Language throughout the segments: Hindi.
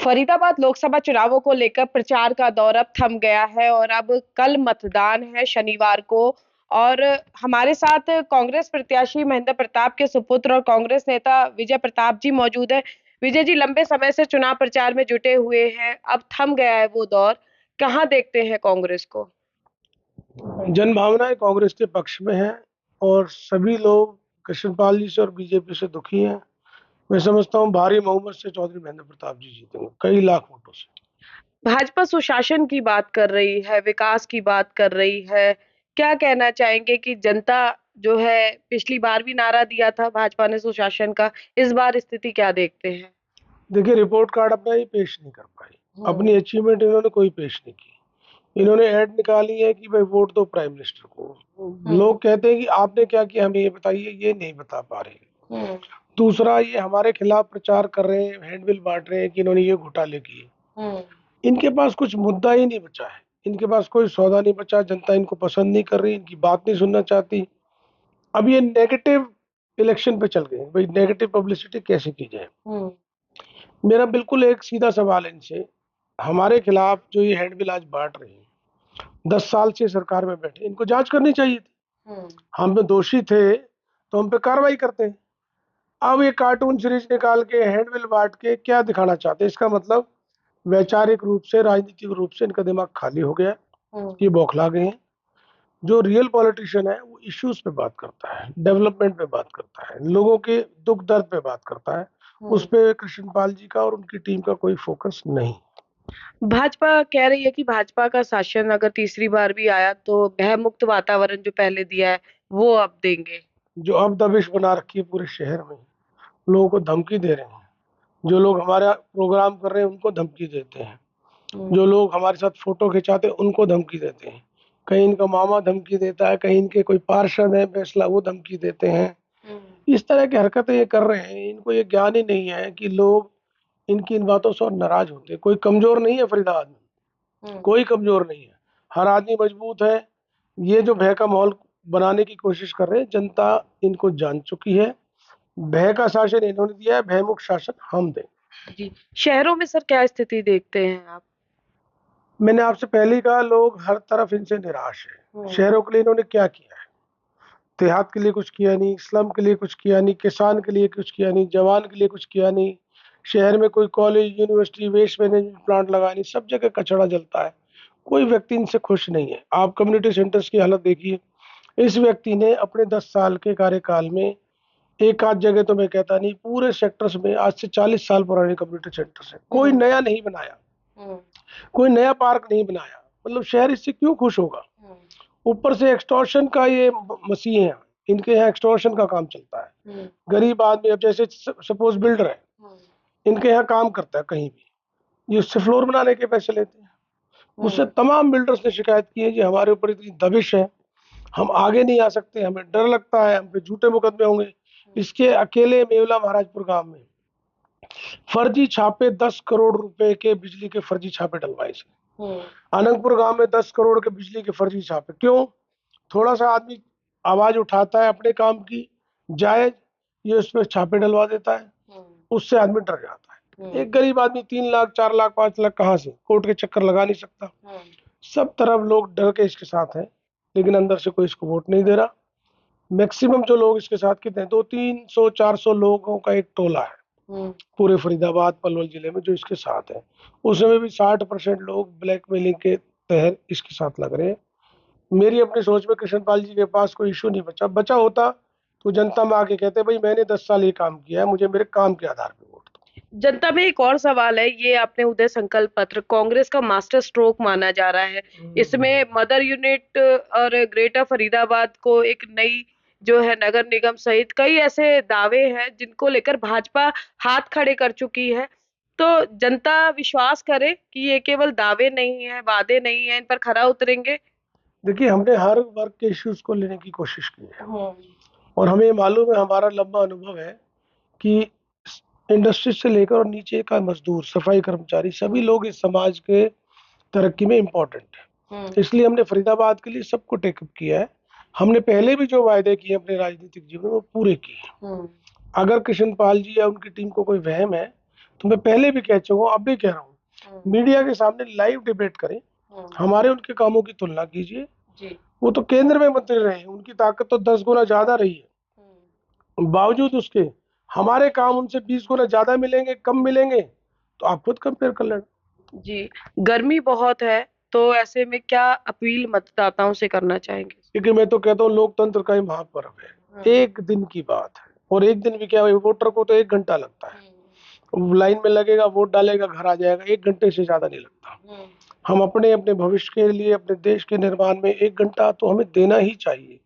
फरीदाबाद लोकसभा चुनावों को लेकर प्रचार का दौर अब थम गया है और अब कल मतदान है शनिवार को। और हमारे साथ कांग्रेस प्रत्याशी महेंद्र प्रताप के सुपुत्र और कांग्रेस नेता विजय प्रताप जी मौजूद है। विजय जी लंबे समय से चुनाव प्रचार में जुटे हुए हैं, अब थम गया है वो दौर, कहाँ देखते हैं कांग्रेस को? जन भावनाएं कांग्रेस के पक्ष में है और सभी लोग कृष्णपाल जी से और बीजेपी से दुखी हैं। मैं समझता हूं भारी बहुमत से चौधरी महेंद्र प्रताप जी जीतेंगे, कई लाख वोटों से। भाजपा सुशासन की बात कर रही है, विकास की बात कर रही है। क्या कहना चाहेंगे कि जनता जो है, पिछली बार भी नारा दिया था भाजपा ने सुशासन का, इस बार स्थिति क्या देखते हैं? देखिए, रिपोर्ट कार्ड अपना ही पेश नहीं कर पाई, अपनी अचीवमेंट इन्होंने कोई पेश नहीं की। इन्होंने ऐड निकाली है कि भाई वोट दो प्राइम मिनिस्टर को। लोग कहते हैं कि आपने क्या किया, हमें ये बताइए, ये नहीं बता पा रहे। दूसरा, ये हमारे खिलाफ प्रचार कर रहे हैं, हैंडबिल बांट रहे हैं कि इन्होंने ये घोटाले किए। इनके पास कुछ मुद्दा ही नहीं बचा है, इनके पास कोई सौदा नहीं बचा। जनता इनको पसंद नहीं कर रही, इनकी बात नहीं सुनना चाहती। अब ये नेगेटिव इलेक्शन पे चल गए, भाई नेगेटिव पब्लिसिटी कैसे की जाए। मेरा बिल्कुल एक सीधा सवाल है इनसे, हमारे खिलाफ जो ये हैंडबिल आज बांट रहे हैं, 10 साल से सरकार में बैठे, इनको जांच करनी चाहिए थी। हम पे दोषी थे तो हम पे कार्रवाई करते। अब ये कार्टून सीरीज निकाल के हैंडबिल बांट के क्या दिखाना चाहते हैं? इसका मतलब वैचारिक रूप से, राजनीतिक रूप से इनका दिमाग खाली हो गया, ये बौखला गए हैं। जो रियल पॉलिटिशियन है वो इश्यूज पे बात करता है, डेवलपमेंट पे बात करता है, लोगों के दुख दर्द पे बात करता है। उस पे कृष्णपाल जी का और उनकी टीम का कोई फोकस नहीं। भाजपा कह रही है कि भाजपा का शासन अगर तीसरी बार भी आया तो भय मुक्त वातावरण जो पहले दिया है वो अब देंगे। जो अब दबिश बना रखी है पूरे शहर में, लोगों को धमकी दे रहे हैं। जो लोग हमारा प्रोग्राम कर रहे हैं उनको धमकी देते हैं, जो लोग हमारे साथ फोटो खिंचाते हैं उनको धमकी देते हैं। कहीं इनका मामा धमकी देता है, कहीं इनके कोई पार्षद है फैसला, वो धमकी देते हैं। इस तरह की हरकतें ये कर रहे हैं। इनको ये ज्ञान ही नहीं है कि लोग इनकी इन बातों से और नाराज होते हैं। कोई कमजोर नहीं है फरीदाबाद में, कोई कमजोर नहीं है, हर आदमी मजबूत है। ये जो भय का माहौल बनाने की कोशिश कर रहे हैं, जनता इनको जान चुकी है। भय का शासन इन्होंने दिया है, भयमुक्त शासन हम दें। जी, शहरों में सर क्या स्थिति देखते हैं आप? मैंने आपसे पहले ही कहा, लोग हर तरफ इनसे निराश है। शहरों के लिए इन्होंने क्या किया है? देहात के लिए कुछ किया नहीं, स्लम के लिए कुछ किया नहीं, किसान के लिए कुछ किया नहीं, जवान के लिए कुछ किया नहीं। शहर में कोई college, university, waste management plant लगाया नहीं, सब जगह कचरा जलता है। कोई व्यक्ति इनसे खुश नहीं है। आप कम्युनिटी सेंटर्स की हालत देखिए। इस व्यक्ति ने अपने 10 साल के कार्यकाल में एक आध जगह, तो मैं कहता नहीं, पूरे सेक्टर्स में, आज से 40 साल पुराने कम्युनिटी सेंटर्स है, कोई नया नहीं बनाया, कोई नया पार्क नहीं बनाया। मतलब शहर इससे क्यों खुश होगा? ऊपर से एक्सटॉर्शन का ये मसीह है, इनके यहाँ एक्सटॉर्शन का काम चलता है। गरीब आदमी, अब जैसे सपोज बिल्डर है, इनके यहाँ काम करता है कहीं भी, ये उससे फ्लोर बनाने के पैसे लेते हैं। उससे तमाम बिल्डर्स ने शिकायत की है कि हमारे ऊपर इतनी दबिश है, हम आगे नहीं आ सकते, हमें डर लगता है, हम पे झूठे मुकदमे होंगे। इसके अकेले मेवला महाराजपुर गांव में फर्जी छापे, 10 करोड़ रुपए के बिजली के फर्जी छापे डलवाए थे। आनंदपुर गांव में 10 करोड़ के बिजली के फर्जी छापे। क्यों? थोड़ा सा आदमी आवाज उठाता है अपने काम की जायज, ये उसमें छापे डलवा देता है, उससे आदमी डर जाता है। एक गरीब आदमी 3 लाख, 4 लाख, 5 लाख कहाँ से कोर्ट के चक्कर लगा नहीं सकता। सब तरफ लोग डर के इसके साथ हैं, लेकिन अंदर से कोई इसको वोट नहीं दे रहा। मैक्सिमम जो लोग इसके साथ के थे, 200-300-400 लोगों का एक टोला है पूरे फरीदाबाद पलवल जिले में जो इसके साथ है। उसमें भी 60% लोग ब्लैकमेलिंग के तहत इसके साथ लग रहे हैं। मेरी अपनी सोच में कृष्णपाल जी के पास कोई इशू नहीं बचा होता तो जनता में आके कहते भाई मैंने 10 साल ये काम किया है, मुझे मेरे काम के आधार पे वोट दो। जनता में एक और सवाल है, ये आपने उदय संकल्प पत्र कांग्रेस का मास्टर स्ट्रोक माना जा रहा है। इसमें मदर यूनिट और ग्रेटर फरीदाबाद को एक नई जो है नगर निगम सहित कई ऐसे दावे हैं जिनको लेकर भाजपा हाथ खड़े कर चुकी है। तो जनता विश्वास करे कि ये केवल दावे नहीं है, वादे नहीं है, इन पर खरा उतरेंगे। देखिए, हमने हर वर्ग के इश्यूज को लेने की कोशिश की है और हमें मालूम है, हमारा लंबा अनुभव है कि इंडस्ट्री से लेकर और नीचे का मजदूर, सफाई कर्मचारी, सभी लोग इस समाज के तरक्की में इम्पोर्टेंट है। इसलिए हमने फरीदाबाद के लिए सबको टेकअप किया है। हमने पहले भी जो वायदे किए अपने राजनीतिक जीवन में वो पूरे किए। अगर कृष्णपाल जी या उनकी टीम को कोई वहम है तो मैं पहले भी कह चुका हूँ, अब भी कह रहा हूँ, मीडिया के सामने लाइव डिबेट करें, हमारे उनके कामों की तुलना कीजिए। जी। वो तो केंद्र में मंत्री रहे, उनकी ताकत तो 10 गुना ज्यादा रही है, बावजूद उसके हमारे काम उनसे 20 गुना ज्यादा मिलेंगे, कम मिलेंगे, तो आप खुद कंपेयर कर लेना। जी, गर्मी बहुत है, तो ऐसे में क्या अपील मतदाताओं से करना चाहेंगे? क्योंकि मैं तो कहता हूँ लोकतंत्र का ही महापर्व है, एक दिन की बात है, और एक दिन भी क्या, वोटर को तो 1 घंटा लगता है, लाइन में लगेगा, वोट डालेगा, घर आ जाएगा, 1 घंटे से ज्यादा नहीं लगता। हम अपने अपने भविष्य के लिए, अपने देश के निर्माण में 1 घंटा तो हमें देना ही चाहिए।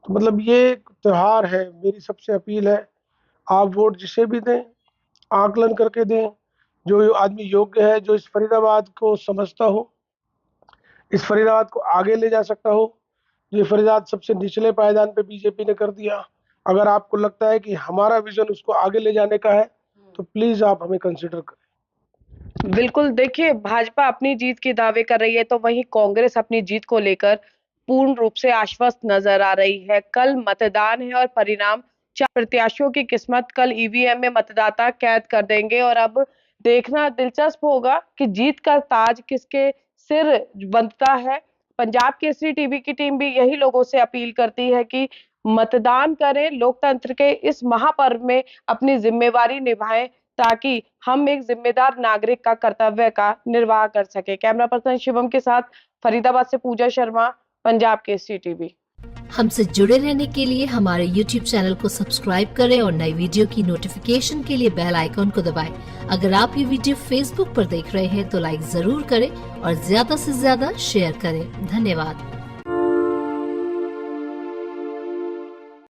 तो मतलब ये त्योहार है, मेरी सबसे अपील है, आप वोट जिसे भी दें, आकलन करके दें, जो आदमी योग्य है, जो इस फरीदाबाद को समझता हो, इस फरीदाबाद को आगे ले जा सकता हो। ये फरीदाबाद सबसे निचले पायदान पे बीजेपी ने कर दिया। अगर आपको लगता है कि हमारा विजन उसको आगे ले जाने का है, तो प्लीज आप हमें कंसिडर करें। बिल्कुल, देखिए भाजपा अपनी जीत के दावे कर रही है, तो वहीं कांग्रेस अपनी जीत को लेकर पूर्ण रूप से आश्वस्त नजर आ रही है। कल मतदान है और परिणाम 4 प्रत्याशियों की किस्मत कल ईवीएम में मतदाता कैद कर देंगे, और अब देखना दिलचस्प होगा कि जीत का ताज किसके सिर बंधता है। पंजाब केसरी टीवी की टीम भी यही लोगों से अपील करती है कि मतदान करें, लोकतंत्र के इस महापर्व में अपनी जिम्मेवारी निभाएं, ताकि हम एक जिम्मेदार नागरिक का कर्तव्य का निर्वाह कर सके। कैमरा पर्सन शिवम के साथ फरीदाबाद से पूजा शर्मा, पंजाब केसरी टीवी। हमसे जुड़े रहने के लिए हमारे YouTube चैनल को सब्सक्राइब करें और नई वीडियो की नोटिफिकेशन के लिए बेल आइकॉन को दबाएं। अगर आप ये वीडियो Facebook पर देख रहे हैं तो लाइक जरूर करें और ज्यादा से ज्यादा शेयर करें। धन्यवाद।